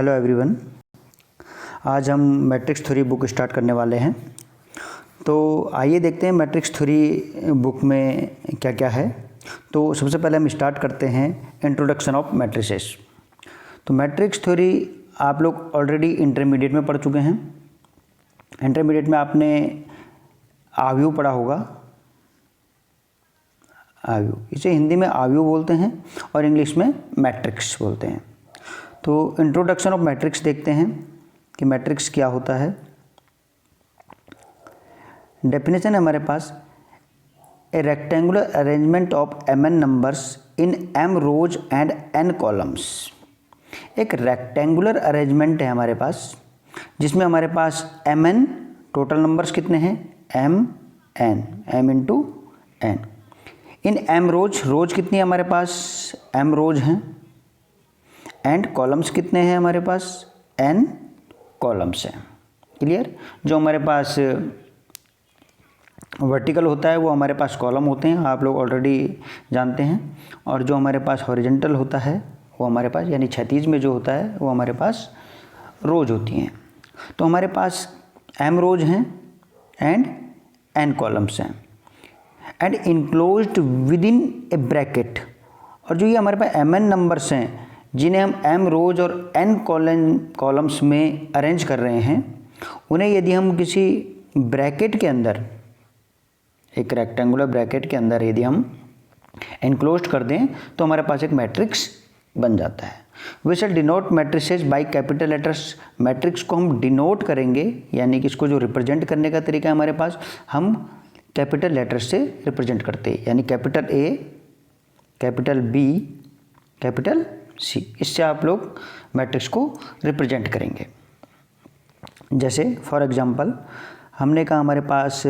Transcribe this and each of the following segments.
Hello everyone. आज हम matrix theory book start करने वाले हैं। तो आइए देखते हैं मैट्रिक्स थ्योरी बुक में क्या क्या है। तो सबसे पहले हम स्टार्ट करते हैं इंट्रोडक्शन ऑफ मैट्रिसेस। तो मैट्रिक्स थ्योरी आप लोग ऑलरेडी इंटरमीडिएट में पढ़ चुके हैं। इंटरमीडिएट में आपने आव्यूह पढ़ा होगा। आव्यूह, इसे हिंदी में आव्यूह बोलते हैं और इंग्लिश में मैट्रिक्स बोलते हैं। तो इंट्रोडक्शन ऑफ मैट्रिक्स देखते हैं कि मैट्रिक्स क्या होता है। डेफिनेशन है हमारे पास, a rectangular arrangement of mn numbers in m rows and n columns. एक रेक्टेंगुलर अरेंजमेंट है हमारे पास जिसमें हमारे पास mn टोटल नंबर्स कितने हैं, m इंटू n। इन m रोज कितनी है हमारे पास, m रोज हैं। एंड कॉलम्स कितने हैं हमारे पास, n कॉलम्स हैं। क्लियर। जो हमारे पास वर्टिकल होता है वो हमारे पास कॉलम होते हैं, आप लोग ऑलरेडी जानते हैं। और जो हमारे पास हॉरिजॉन्टल होता है वो हमारे पास यानी क्षैतिज में जो होता है वो हमारे पास रोज होती हैं। तो हमारे पास m रोज हैं एंड n कॉलम्स हैं and enclosed with in A bracket. और जो ये हमारे पास mn नंबर्स हैं जिन्हें हम m रोज और n कॉलम्स में अरेंज कर रहे हैं, उन्हें यदि हम किसी ब्रैकेट के अंदर, एक रेक्टेंगुलर ब्रैकेट के अंदर यदि हम एनक्लोज्ड कर दें तो हमारे पास एक मैट्रिक्स बन जाता है। We shall denote matrices by capital letters. Matrix को हम डिनोट करेंगे यानी कि इसको जो रिप्रेजेंट करने का तरीका है हमारे पास, हम कैपिटल लेटर्स से रिप्रेजेंट करते हैं, यानी capital A, capital B, capital C। इससे आप लोग मैट्रिक्स को रिप्रेजेंट करेंगे। जैसे फॉर एग्जांपल हमने कहा हमारे पास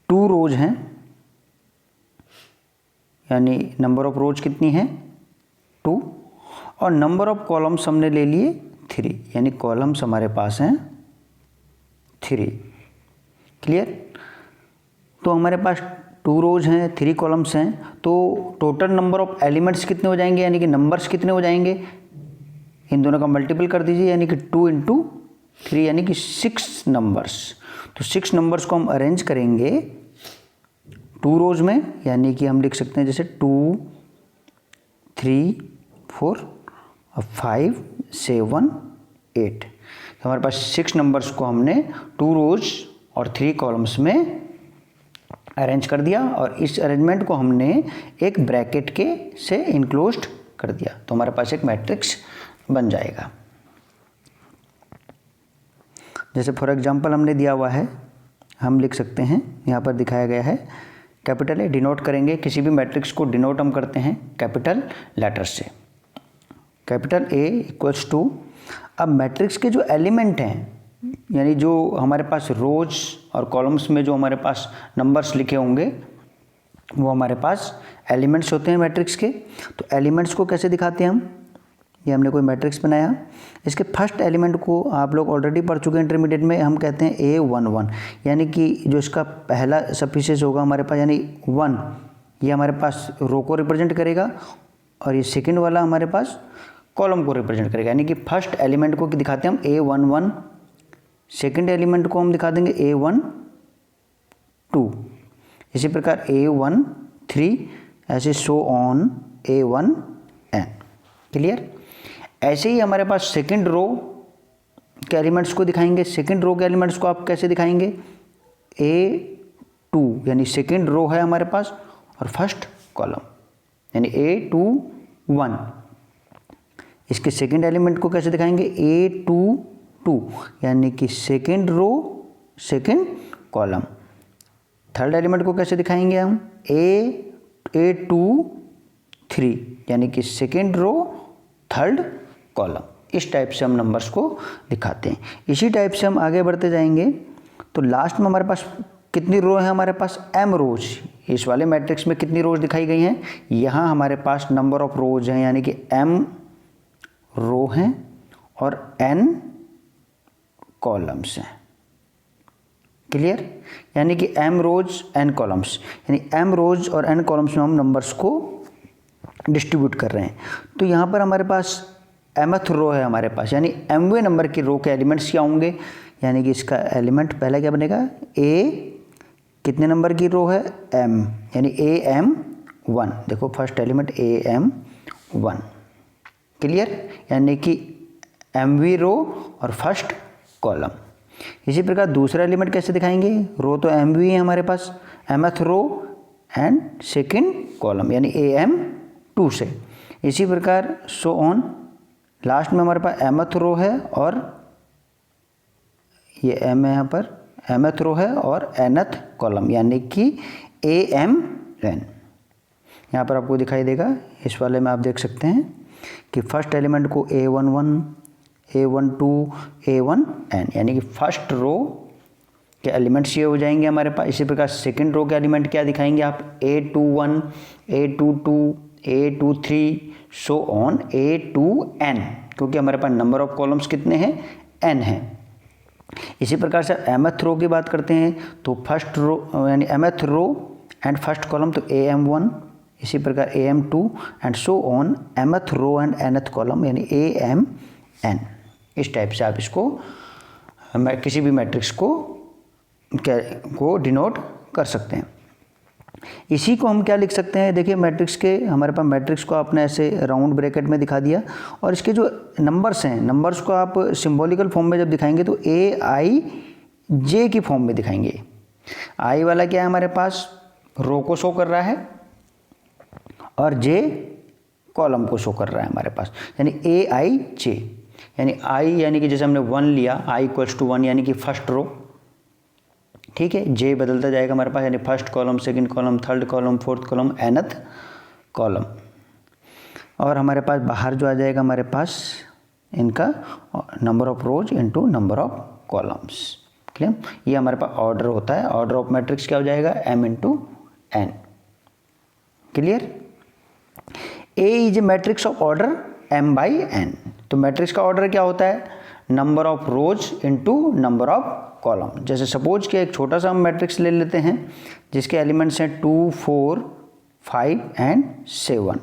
2 रोज हैं, यानी नंबर ऑफ रोज कितनी है 2, और नंबर ऑफ कॉलम्स हमने ले लिए 3, यानी कॉलम्स हमारे पास हैं 3। क्लियर। तो हमारे पास 2 रोज हैं, 3 कॉलम्स हैं, तो टोटल नंबर ऑफ एलिमेंट्स कितने हो जाएंगे, यानी कि नंबर्स कितने हो जाएंगे, इन दोनों का मल्टीपल कर दीजिए, यानी कि 2 इंटू 3 यानी कि 6 नंबर्स। तो 6 नंबर्स को हम अरेंज करेंगे 2 रोज में, यानी कि हम लिख सकते हैं जैसे 2, 3, 4 और 5, 7, 8। तो हमारे पास 6 नंबर्स को हमने 2 रोज और 3 कॉलम्स में अरेंज कर दिया और इस अरेंजमेंट को हमने एक ब्रैकेट के से इनक्लोज्ड कर दिया, तो हमारे पास एक मैट्रिक्स बन जाएगा। जैसे फॉर एग्जांपल हमने दिया हुआ है, हम लिख सकते हैं, यहाँ पर दिखाया गया है कैपिटल A। डिनोट करेंगे, किसी भी मैट्रिक्स को डिनोट हम करते हैं कैपिटल लेटर से। कैपिटल A इक्वल्स टू, अब मैट्रिक्स के जो एलिमेंट हैं यानी जो हमारे पास रोज और कॉलम्स में जो हमारे पास नंबर्स लिखे होंगे वो हमारे पास एलिमेंट्स होते हैं मैट्रिक्स के। तो एलिमेंट्स को कैसे दिखाते हैं हम, ये हमने कोई मैट्रिक्स बनाया, इसके फर्स्ट एलिमेंट को आप लोग ऑलरेडी पढ़ चुके हैं इंटरमीडिएट में, हम कहते हैं A11, यानी कि जो इसका पहला सफिक्स होगा हमारे पास यानी 1, ये हमारे पास रो को रिप्रेजेंट करेगा और ये सेकेंड वाला हमारे पास कॉलम को रिप्रेजेंट करेगा, यानी कि फर्स्ट एलिमेंट को दिखाते हैं हम A11, सेकेंड एलिमेंट को हम दिखा देंगे A12, इसी प्रकार A13, ऐसे सो ऑन A1n। क्लियर। ऐसे ही हमारे पास सेकेंड रो के एलिमेंट्स को दिखाएंगे। सेकेंड रो के एलिमेंट्स को आप कैसे दिखाएंगे, A2 यानी सेकेंड रो है हमारे पास और फर्स्ट कॉलम यानी A21। इसके सेकेंड एलिमेंट को कैसे दिखाएंगे, A22 यानी कि second row second column. Third element को कैसे दिखाएंगे हम, A23 यानी कि सेकेंड रो थर्ड कॉलम। इस टाइप से हम नंबर्स को दिखाते हैं। इसी टाइप से हम आगे बढ़ते जाएंगे तो लास्ट में हमारे पास कितनी रो है, हमारे पास m रोज। इस वाले मैट्रिक्स में कितनी रोज दिखाई गई हैं, यहाँ हमारे पास नंबर ऑफ रोज हैं यानी कि m रो हैं और n कॉलम्स हैं। क्लियर। यानी कि m रोज n कॉलम्स, यानी m रोज और n कॉलम्स में हम नंबर्स को डिस्ट्रीब्यूट कर रहे हैं। तो यहाँ पर हमारे पास mth रो है हमारे पास, यानी mवें नंबर की रो के एलिमेंट्स क्या होंगे, यानी कि इसका एलिमेंट पहला क्या बनेगा, a कितने नंबर की रो है, m, यानी am1। देखो फर्स्ट एलिमेंट am1, क्लियर, यानी कि mवीं रो और फर्स्ट कॉलम। इसी प्रकार दूसरा एलिमेंट कैसे दिखाएंगे, रो तो mवी है हमारे पास, mth row and second column, यानी am2 से। इसी प्रकार सो ऑन, लास्ट में हमारे पास mth रो है और ये m है यहाँ पर, mth रो है और nth कॉलम, यानी कि amn। यहाँ पर आपको दिखाई देगा, इस वाले में आप देख सकते हैं कि फर्स्ट एलिमेंट को a11, a12, a1n, यानी कि फर्स्ट रो के एलिमेंट्स ये हो जाएंगे हमारे पास। इसी प्रकार सेकंड रो के एलिमेंट क्या दिखाएंगे आप, a21, a22, a23 so on a2n, क्योंकि हमारे पास नंबर ऑफ कॉलम्स कितने हैं, n हैं। इसी प्रकार से mth रो की बात करते हैं तो फर्स्ट रो यानी mth row and first column तो am1, इसी प्रकार am2 and so on mth row and nth column यानी amn। इस टाइप से आप इसको किसी भी मैट्रिक्स को डिनोट कर सकते हैं। इसी को हम क्या लिख सकते हैं, देखिए मैट्रिक्स के, हमारे पास मैट्रिक्स को आपने ऐसे राउंड ब्रैकेट में दिखा दिया और इसके जो नंबर्स हैं, नंबर्स को आप सिंबॉलिकल फॉर्म में जब दिखाएंगे तो AIJ की फॉर्म में दिखाएंगे। आई वाला क्या है हमारे पास, रो को शो कर रहा है और J कॉलम को शो कर रहा है हमारे पास, यानी AIJ, यानी I यानी कि जैसे हमने 1 लिया, I = 1 यानी कि फर्स्ट रो, ठीक है, J बदलता जाएगा हमारे पास, यानी first column, second column, third column, fourth column, nth column. और हमारे पास बाहर जो आ जाएगा हमारे पास इनका number of rose into number of columns, clear. ये हमारे पास ऑर्डर होता है, ऑर्डर ऑफ मैट्रिक्स क्या हो जाएगा, m × n, clear. A is a matrix of order m/n। तो मैट्रिक्स का ऑर्डर क्या होता है, number of rose into number of column. जैसे सपोज कि एक छोटा सा हम मैट्रिक्स ले लेते हैं जिसके एलिमेंट्स हैं 2, 4, 5 एंड 7,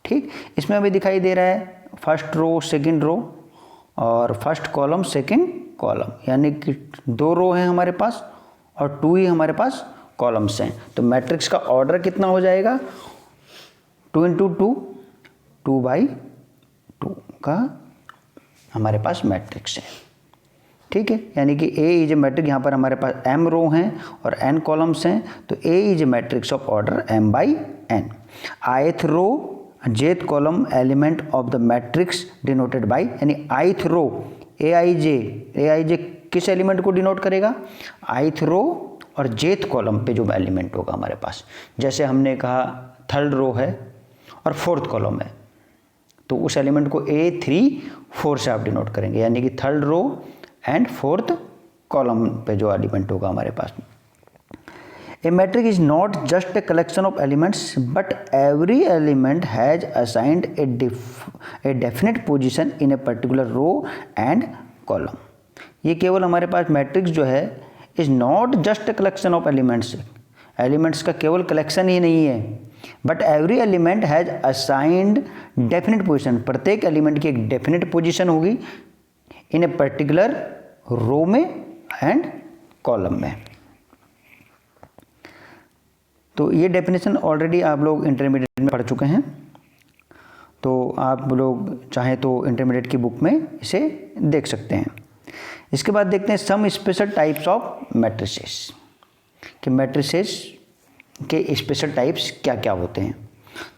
ठीक। इसमें अभी दिखाई दे रहा है फर्स्ट रो, सेकंड रो और फर्स्ट कॉलम, सेकंड कॉलम, यानी कि 2 रो हैं हमारे पास और 2 ही हमारे पास कॉलम्स हैं। तो मैट्रिक्स का ऑर्डर कितना हो जाएगा, 2 × 2, 2/2 का हमारे पास मैट्रिक्स है, ठीक है। यानी कि A इज ए मैट्रिक्स, यहाँ पर हमारे पास m रो हैं और n कॉलम्स हैं, तो A is a matrix of order m/n। ith row, jth column element of the matrix denoted by, यानी ith रो AIJ किस एलिमेंट को डिनोट करेगा, ith रो और jth कॉलम पे जो एलिमेंट होगा हमारे पास। जैसे हमने कहा थर्ड रो है और फोर्थ कॉलम है, तो उस एलिमेंट को A3, 4 से आप डिनोट करेंगे, यानी कि third row and fourth column पे जो एलिमेंट होगा हमारे पास। A matrix is not just a collection of elements but every element has assigned a definite position in a particular row and column. ये केवल हमारे पास मैट्रिक्स जो है is not just a collection of elements, elements का केवल collection ही नहीं है, but every element has assigned definite position, प्रत्येक एलिमेंट की एक डेफिनेट पोजीशन होगी इन ए पर्टिकुलर रो में एंड कॉलम में। तो ये डेफिनेशन ऑलरेडी आप लोग इंटरमीडिएट में पढ़ चुके हैं, तो आप लोग चाहें तो इंटरमीडिएट की बुक में इसे देख सकते हैं। इसके बाद देखते हैं some special types of matrices, कि मैट्रिसेस के स्पेशल टाइप्स क्या क्या होते हैं।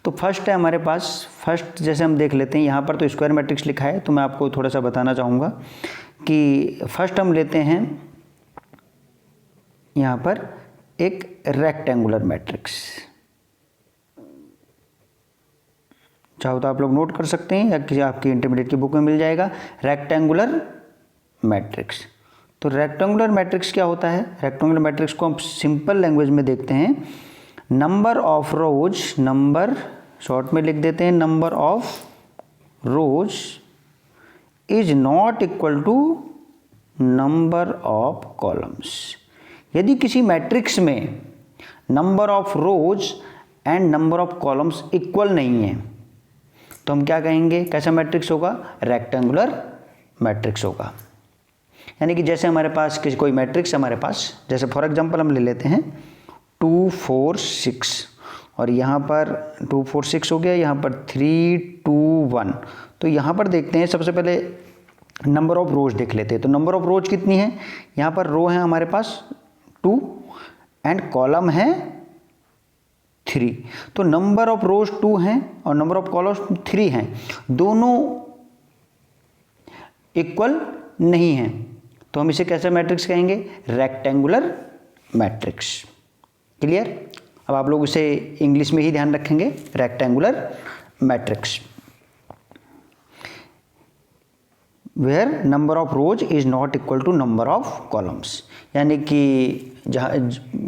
तो फर्स्ट है हमारे पास, फर्स्ट जैसे हम देख लेते हैं, यहाँ पर तो स्क्वायर मैट्रिक्स लिखा है, तो मैं आपको थोड़ा सा बताना चाहूँगा कि फर्स्ट हम लेते हैं यहाँ पर एक रेक्टेंगुलर मैट्रिक्स। चाहो तो आप लोग नोट कर सकते हैं या किसी आपकी इंटरमीडिएट की बुक में मिल जाएगा, रेक्टेंगुलर मैट्रिक्स। तो रेक्टेंगुलर मैट्रिक्स क्या होता है, रेक्टेंगुलर मैट्रिक्स को हम सिंपल लैंग्वेज में देखते हैं, number of rows, number short में लिख देते हैं, number of rows is not equal to number of columns. यदि किसी मैट्रिक्स में number of rows and number of columns equal नहीं है तो हम क्या कहेंगे, कैसा मैट्रिक्स होगा, रेक्टेंगुलर मैट्रिक्स होगा। यानी कि जैसे हमारे पास कोई मैट्रिक्स हमारे पास, जैसे फॉर एग्जांपल हम ले लेते हैं 2 4 6 और यहाँ पर 2 4 6 हो गया, यहाँ पर 3 2 1। तो यहाँ पर देखते हैं, सबसे पहले नंबर ऑफ रोज देख लेते हैं। तो नंबर ऑफ रोज कितनी है, यहाँ पर रो है हमारे पास 2 एंड कॉलम है 3। तो नंबर ऑफ रोज 2 हैं और नंबर ऑफ कॉलम्स 3 हैं, दोनों इक्वल नहीं हैं, तो हम इसे कैसा मैट्रिक्स कहेंगे, रेक्टेंगुलर मैट्रिक्स। क्लियर। अब आप लोग इसे इंग्लिश में ही ध्यान रखेंगे, rectangular matrix where number of rows is not equal to number of columns. यानी कि जहाँ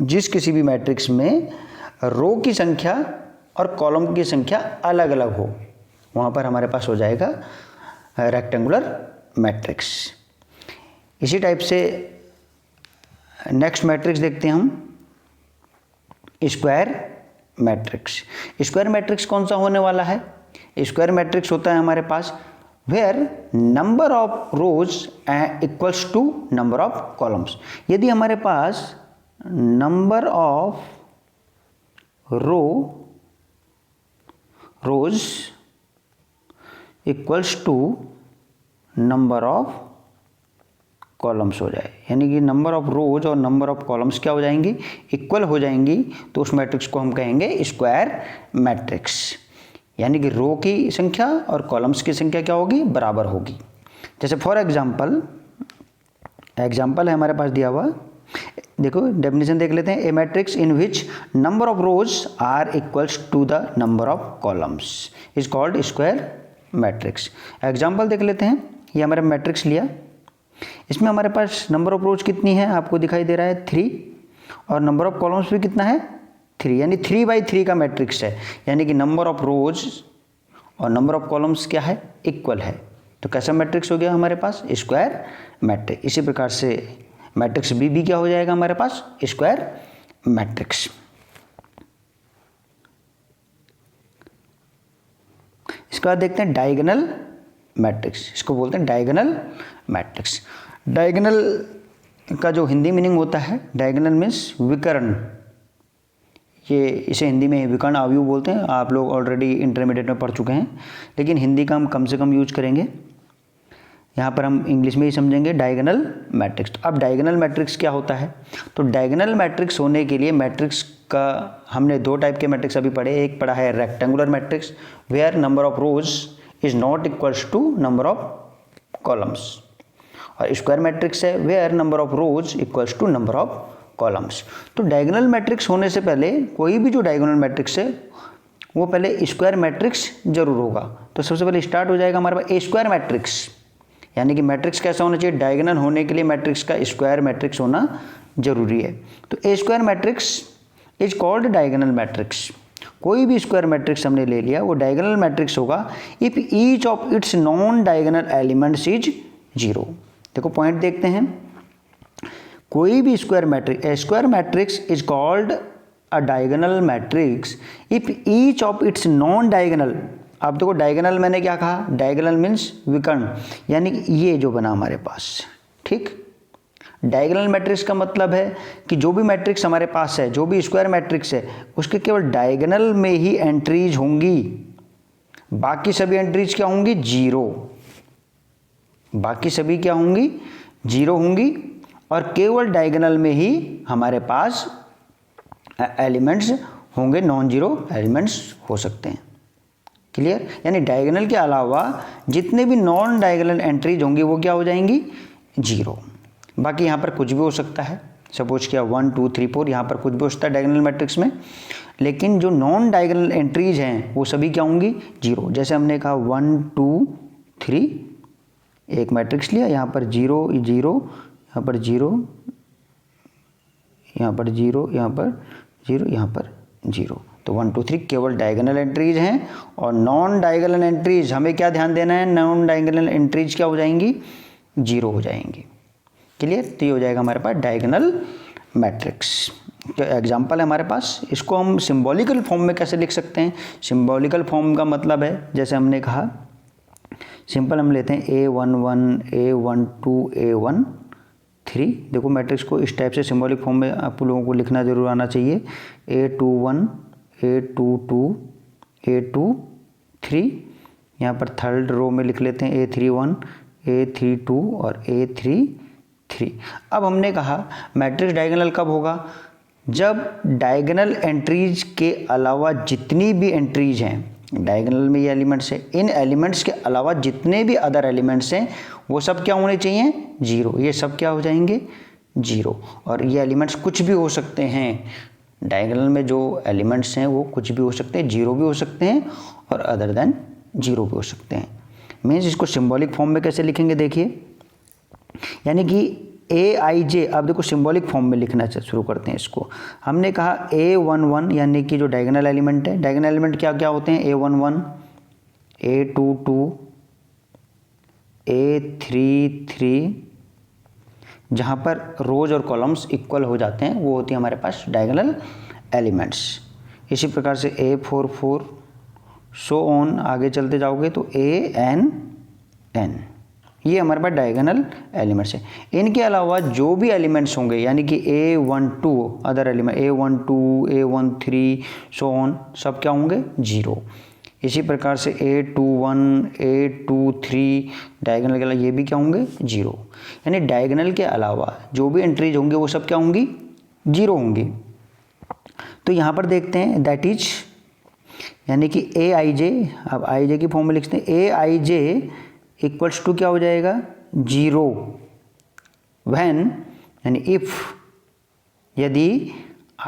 जिस किसी भी मैट्रिक्स में रो की संख्या और कॉलम की संख्या अलग अलग हो, वहाँ पर हमारे पास हो जाएगा रेक्टेंगुलर मैट्रिक्स। इसी टाइप से नेक्स्ट मैट्रिक्स देखते हैं हम, स्क्वायर मैट्रिक्स। स्क्वायर मैट्रिक्स कौन सा होने वाला है, स्क्वायर मैट्रिक्स होता है हमारे पास where number of rows equals to number of columns. यदि हमारे पास number of rows equals to number of columns हो जाए, यानी कि नंबर ऑफ रोज और नंबर ऑफ कॉलम्स क्या हो जाएंगी, इक्वल हो जाएंगी, तो उस मैट्रिक्स को हम कहेंगे स्क्वायर मैट्रिक्स। यानी कि रो की संख्या और कॉलम्स की संख्या क्या होगी, बराबर होगी। जैसे फॉर एग्जांपल है हमारे पास दिया हुआ, देखो डेफिनेशन देख लेते हैं, a matrix in which number of rows are equals to the number of columns is called square matrix. Example देख लेते हैं, ये हमारा मैट्रिक्स लिया, इसमें हमारे पास नंबर ऑफ रोज कितनी है, आपको दिखाई दे रहा है 3, और नंबर ऑफ कॉलम्स भी कितना है 3, यानी 3/3 का मैट्रिक्स है। यानी कि नंबर ऑफ रोज और नंबर ऑफ कॉलम्स क्या है, इक्वल है। तो कैसा मैट्रिक्स हो गया हमारे पास, स्क्वायर मैट्रिक्स। इसी प्रकार से मैट्रिक्स बी भी क्या हो जाएगा हमारे पास, स्क्वायर मैट्रिक्स। इसके बाद देखते हैं डायगोनल मैट्रिक्स, इसको बोलते हैं डायगोनल मैट्रिक्स। डायगोनल का जो हिंदी मीनिंग होता है, डायगोनल मीन्स विकर्ण, ये इसे हिंदी में विकर्ण अवयव बोलते हैं। आप लोग ऑलरेडी इंटरमीडिएट में पढ़ चुके हैं, लेकिन हिंदी का हम कम से कम यूज करेंगे, यहाँ पर हम इंग्लिश में ही समझेंगे डायगोनल मैट्रिक्स। अब डायगोनल मैट्रिक्स क्या होता है, तो डायगोनल मैट्रिक्स होने के लिए मैट्रिक्स का हमने 2 टाइप के मैट्रिक्स अभी पढ़े। एक पढ़ा है rectangular matrix where number of rows is not equals to number of columns, और स्क्वायर मैट्रिक्स है where number of rows equals to number of columns. तो डायगोनल मैट्रिक्स होने से पहले कोई भी जो डायगोनल मैट्रिक्स है वो पहले स्क्वायर मैट्रिक्स जरूर होगा। तो सबसे पहले स्टार्ट हो जाएगा हमारे पास ए स्क्वायर मैट्रिक्स, यानी कि मैट्रिक्स कैसा होना चाहिए, डायगोनल होने के लिए मैट्रिक्स का स्क्वायर मैट्रिक्स होना जरूरी है। तो a square matrix is called diagonal matrix. कोई भी स्क्वायर मैट्रिक्स हमने ले लिया वो डायगोनल मैट्रिक्स होगा if each of its non diagonal elements is 0। देखो पॉइंट देखते हैं, कोई भी square matrix is called a diagonal matrix if each of its non diagonal. अब देखो डायगोनल मैंने क्या कहा, डायगोनल मीन्स विकर्ण, यानी कि ये जो बना हमारे पास, ठीक। डायगोनल मैट्रिक्स का मतलब है कि जो भी मैट्रिक्स हमारे पास है, जो भी स्क्वायर मैट्रिक्स है, उसके केवल डायगोनल में ही एंट्रीज होंगी, बाकी सभी एंट्रीज क्या होंगी, 0। बाकी सभी क्या होंगी, 0 होंगी, और केवल डायगोनल में ही हमारे पास एलिमेंट्स होंगे, नॉन जीरो एलिमेंट्स हो सकते हैं। क्लियर। यानी डायगोनल के अलावा जितने भी नॉन डायगोनल एंट्रीज होंगी वो क्या हो जाएंगी, 0। बाकी यहाँ पर कुछ भी हो सकता है, सपोज किया 1 2 3 4, यहाँ पर कुछ भी हो सकता है डायगोनल मैट्रिक्स में, लेकिन जो नॉन डायगोनल एंट्रीज हैं वो सभी क्या होंगी, 0। जैसे हमने कहा 1 2 3, एक मैट्रिक्स लिया, यहाँ पर 0 0, यहाँ पर 0, यहाँ पर 0, यहाँ पर 0, यहाँ पर 0। तो 1 2 3 केवल डायगोनल एंट्रीज हैं, और नॉन डायगोनल एंट्रीज हमें क्या ध्यान देना है, नॉन डायगोनल एंट्रीज क्या हो जाएंगी, 0 हो जाएंगी। क्लियर। तो ये हो जाएगा हमारे पास डायगोनल मैट्रिक्स जो एग्जाम्पल है हमारे पास, इसको हम सिंबॉलिकल फॉर्म में कैसे लिख सकते हैं। सिंबॉलिकल फॉर्म का मतलब है, जैसे हमने कहा सिंपल हम लेते हैं A11 A12 A13। देखो मैट्रिक्स को इस टाइप से सिंबॉलिक फॉर्म में आप लोगों को लिखना जरूर आना चाहिए। A21 A22 A23, यहाँ पर थर्ड रो में लिख लेते हैं A31 A32 और A33। अब हमने कहा मैट्रिक्स डायगोनल कब होगा, जब डायगोनल एंट्रीज के अलावा जितनी भी एंट्रीज हैं, डायगोनल में ये एलिमेंट्स है, इन एलिमेंट्स के अलावा जितने भी अदर एलिमेंट्स हैं वो सब क्या होने चाहिए, जीरो। ये सब क्या हो जाएंगे, जीरो। और ये एलिमेंट्स कुछ भी हो सकते हैं, डायगोनल में जो एलिमेंट्स हैं वो कुछ भी हो सकते हैं, जीरो भी हो सकते हैं और अदर देन जीरो भी हो सकते हैं। मीन्स इसको सिंबॉलिक फॉर्म में कैसे लिखेंगे, देखिए, यानी कि Aij, अब देखो सिंबॉलिक फॉर्म में लिखना शुरू करते हैं इसको। हमने कहा A11 यानी कि जो डायगोनल एलिमेंट है, डायगोनल एलिमेंट क्या क्या होते हैं, A11 A22 A33, जहाँ पर रोज और कॉलम्स इक्वल हो जाते हैं वो होती है हमारे पास डायगोनल एलिमेंट्स। इसी प्रकार से A44 सो ऑन, आगे चलते जाओगे तो ANN, ये हमारे पास डायगोनल एलिमेंट्स हैं। इनके अलावा जो भी एलिमेंट्स होंगे, यानी कि A12 other element A12 A13 so on, सब क्या होंगे, जीरो। इसी प्रकार से A21 A23 डायगोनल के अलावा ये भी क्या होंगे, जीरो। यानी डायगोनल के अलावा जो भी एंट्रीज होंगी वो सब क्या होंगी, जीरो होंगी। तो यहाँ पर देखते हैं दैट इज, यानी कि Aij, अब Aij की फॉर्म में लिखते हैं Aij इक्वल्स टू क्या हो जाएगा, जीरो, व्हेन, यानी इफ, यदि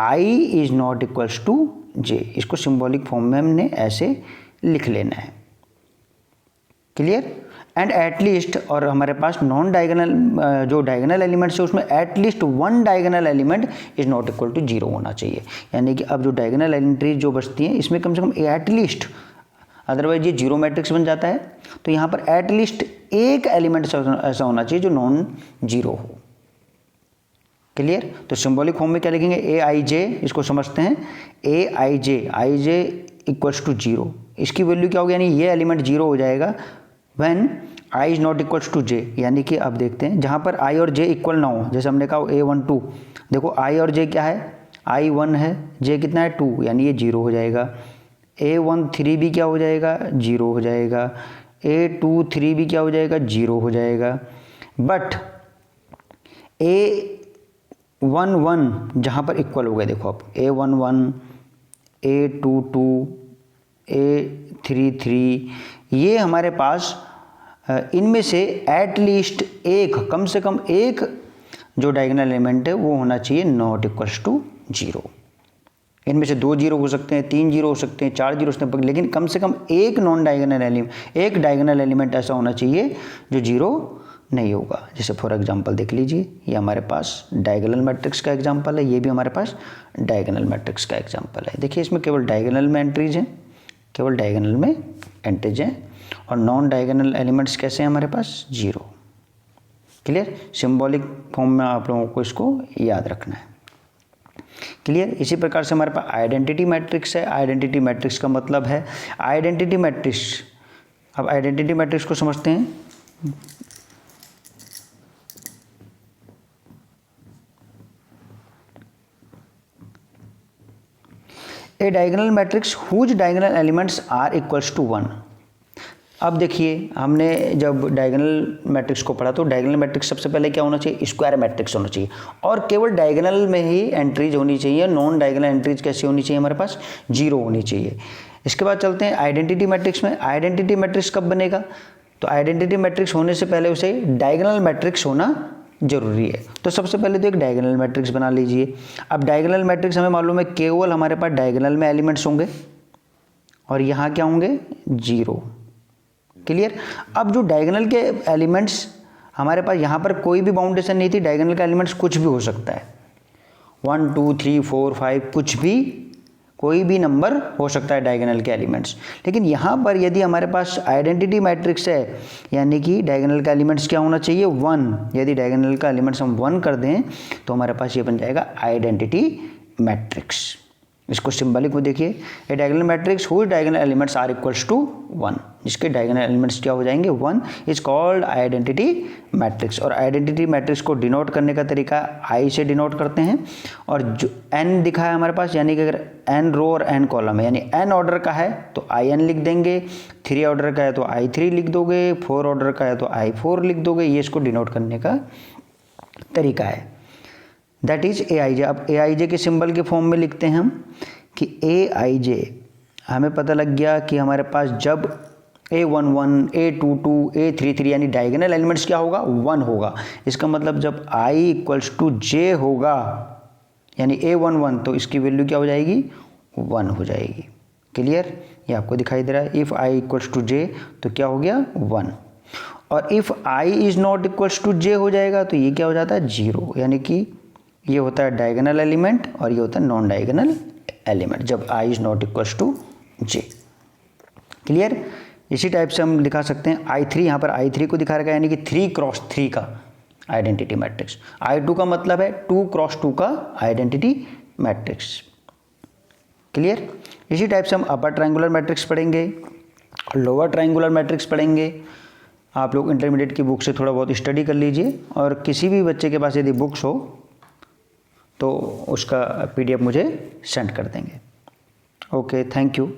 I is not equals to j। इसको सिंबॉलिक फॉर्म में हमने ऐसे लिख लेना है, क्लियर। एंड एटलीस्ट, और हमारे पास नॉन डायगोनल जो डायगोनल एलिमेंट्स है उसमें at least one diagonal element is not equal to zero होना चाहिए। यानी कि अब जो डायगोनल एंट्रीज जो बचती हैं इसमें कम से कम एटलीस्ट, अदरवाइज ये जीरो मैट्रिक्स बन जाता है। तो यहाँ पर एटलीस्ट एक एलिमेंट ऐसा होना चाहिए जो नॉन जीरो हो, क्लियर। तो सिंबॉलिक फॉर्म में क्या लिखेंगे, Aij, इसको समझते हैं, Aij इक्वल्स टू जीरो। इसकी वैल्यू क्या होगी, यानी ये एलिमेंट जीरो हो जाएगा when I is not equals to j। यानी कि अब देखते हैं जहाँ पर I और j इक्वल ना हो, जैसे हमने कहा A12, देखो I और j क्या है, I 1 है, j कितना है 2, यानी ये जीरो हो जाएगा। A13 भी क्या हो जाएगा, जीरो हो जाएगा। A23 भी क्या हो जाएगा, जीरो हो जाएगा। बट A11 जहाँ पर इक्वल हो गए, देखो अब A11 A22 A33, ये हमारे पास इनमें से एटलीस्ट एक, कम से कम एक जो डायगोनल एलिमेंट है वो होना चाहिए नॉट इक्वल्स टू जीरो। इनमें से 2 जीरो हो सकते हैं, 3 जीरो हो सकते हैं, 4 जीरो हो सकते हैं, लेकिन कम से कम एक नॉन डायगोनल एलिमेंट, एक डायगोनल एलिमेंट ऐसा होना चाहिए जो जीरो नहीं होगा। जैसे फॉर एग्जांपल देख लीजिए, ये हमारे पास डायगोनल मैट्रिक्स का एग्जांपल है, ये भी हमारे पास डायगोनल मैट्रिक्स का एग्जांपल है। देखिए इसमें केवल डायगोनल में एंट्रीज हैं, केवल डायगोनल में एंट्रीज हैं, और नॉन डायगोनल एलिमेंट्स कैसे हैं हमारे पास, जीरो। क्लियर। सिंबॉलिक फॉर्म में आप लोगों को इसको याद रखना है, क्लियर। इसी प्रकार से हमारे पास आइडेंटिटी मैट्रिक्स है। आइडेंटिटी मैट्रिक्स का मतलब है आइडेंटिटी मैट्रिक्स। अब आइडेंटिटी मैट्रिक्स को समझते हैं। A diagonal matrix whose diagonal elements are equals to 1। अब देखिए हमने जब डायगोनल मैट्रिक्स को पढ़ा तो डायगोनल मैट्रिक्स सबसे पहले क्या होना चाहिए, स्क्वायर मैट्रिक्स होना चाहिए, और केवल डायगोनल में ही एंट्रीज होनी चाहिए। नॉन डायगोनल एंट्रीज कैसी होनी चाहिए हमारे पास, जीरो होनी चाहिए। इसके बाद चलते हैं आइडेंटिटी मैट्रिक्स में। आइडेंटिटी मैट्रिक्स कब बनेगा, तो आइडेंटिटी मैट्रिक्स होने से पहले उसे डायगोनल मैट्रिक्स होना जरूरी है। तो सबसे पहले तो एक डायगोनल मैट्रिक्स बना लीजिए। अब डायगोनल मैट्रिक्स हमें मालूम है केवल हमारे पास डायगोनल में एलिमेंट्स होंगे और यहाँ क्या होंगे, जीरो। क्लियर। अब जो डायगोनल के एलिमेंट्स हमारे पास, यहाँ पर कोई भी बाउंडेशन नहीं थी, डायगोनल का एलिमेंट्स कुछ भी हो सकता है, 1 2 3 4 5, कोई भी नंबर हो सकता है डायगोनल के एलिमेंट्स। लेकिन यहाँ पर यदि हमारे पास आइडेंटिटी मैट्रिक्स है, यानी कि डायगोनल का एलिमेंट्स क्या होना चाहिए, 1। यदि डायगोनल का एलिमेंट्स हम 1 कर दें तो हमारे पास ये बन जाएगा आइडेंटिटी मैट्रिक्स। इसको सिंबलिक में देखिए, a diagonal matrix whose diagonal elements are equals to 1, जिसके डायगोनल एलिमेंट्स क्या हो जाएंगे, 1, इज कॉल्ड आइडेंटिटी मैट्रिक्स। और आइडेंटिटी मैट्रिक्स को डिनोट करने का तरीका आई से डिनोट करते हैं। और जो n दिखा है हमारे पास, यानी कि अगर n रो और n कॉलम है, यानी n ऑर्डर का है तो in लिख देंगे, 3 ऑर्डर का है तो i3 लिख दोगे, 4 ऑर्डर का है तो i4 लिख दोगे। ये इसको डिनोट करने का तरीका है, दैट इज ए आई जे। अब ए आई जे के सिंबल के फॉर्म में लिखते हैं हम कि ए आई जे, हमें पता लग गया कि हमारे पास जब A11, A22, A33 यानी डायगोनल एलिमेंट्स क्या होगा, 1 होगा। इसका मतलब जब i इक्वल्स टू जे होगा, यानी A11, तो इसकी वैल्यू क्या हो जाएगी, 1 हो जाएगी। क्लियर, ये आपको दिखाई दे रहा है। If i equals to j तो क्या हो गया, 1। और if i is not equals to j हो जाएगा तो ये क्या हो जाता है, 0। यानी कि ये होता है डायगोनल एलिमेंट और ये होता है नॉन डायगोनल एलिमेंट जब i is not equals to J. Clear, इसी टाइप से हम दिखा सकते हैं I3, यहाँ पर I3 को दिखा रखा है, यानी कि 3x3 का आइडेंटिटी मैट्रिक्स। I2 का मतलब है 2x2 का आइडेंटिटी मैट्रिक्स। क्लियर, इसी टाइप से हम अपर ट्रायंगुलर मैट्रिक्स पढ़ेंगे, लोअर ट्रायंगुलर मैट्रिक्स पढ़ेंगे। आप लोग इंटरमीडिएट की बुक से थोड़ा बहुत स्टडी कर लीजिए, और किसी भी बच्चे के पास यदि बुक्स हो तो उसका PDF मुझे सेंड कर देंगे। Okay, thank you.